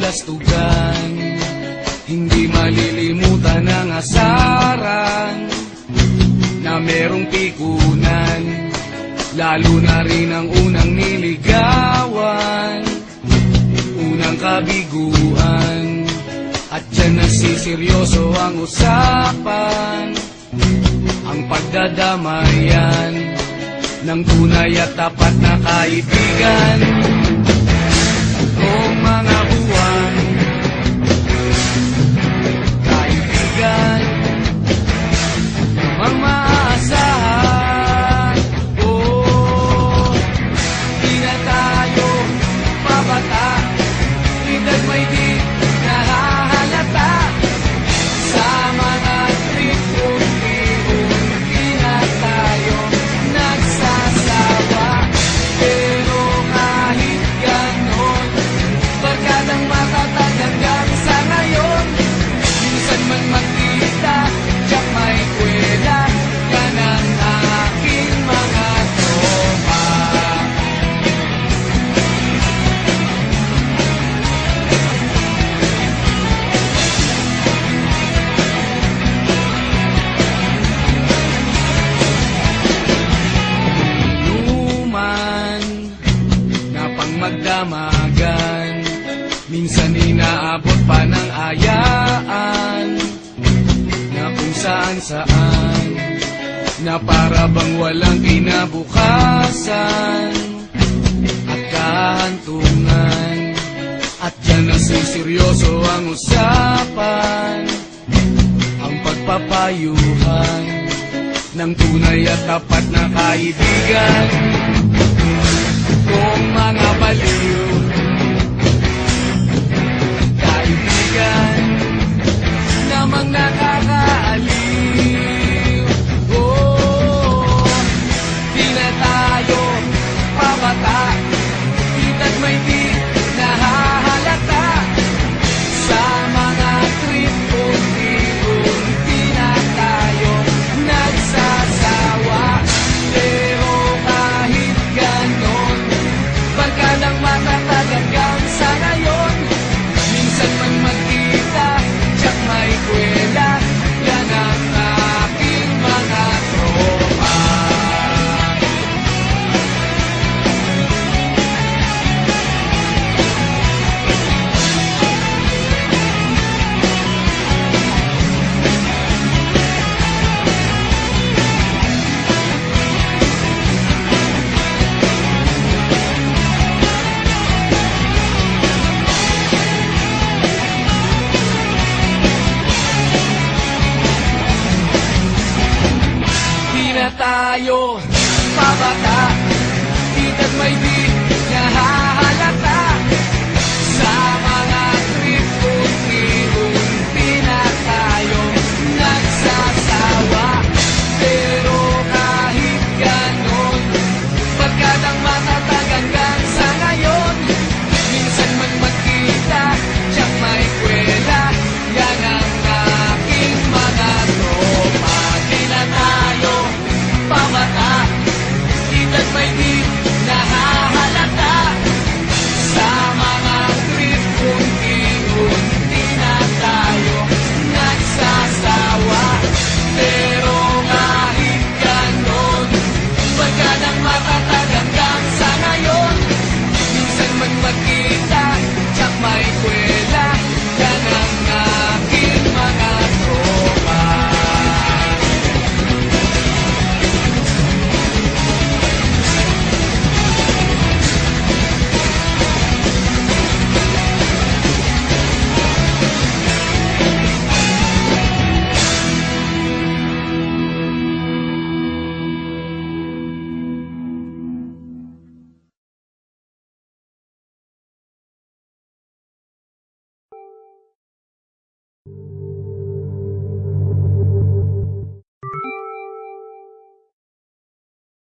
kaplastugan. Hindi malilimutan ang asaran na merong pikunan, lalo na rin ang unang niligawan, unang kabiguan. At dyan nagsiseryoso ang usapan, ang pagdadamayan ng tunay at tapat na kaibigan. Noong mga buwan, kaibigan, namang maaasahan. Oh, di na tayo babata, edad may di nahahalata. Sa mga trip unti-unti na tayo nagsasawa. Pero kahit ganon, barkadang matatag hanggang sa ngayon. Minsan man magkita, tiyak may kwela, yan ang aking mga tropa. Inuman na pang magdamagan, minsan inaabot pa ng ayaan, na kung saan-saan, na para bang walang kinabukasan at kahantungan. At dyan nasuseryoso ang usapan, ang pagpapayuhan ng tunay at tapat na kaibigan. Kung mga baliw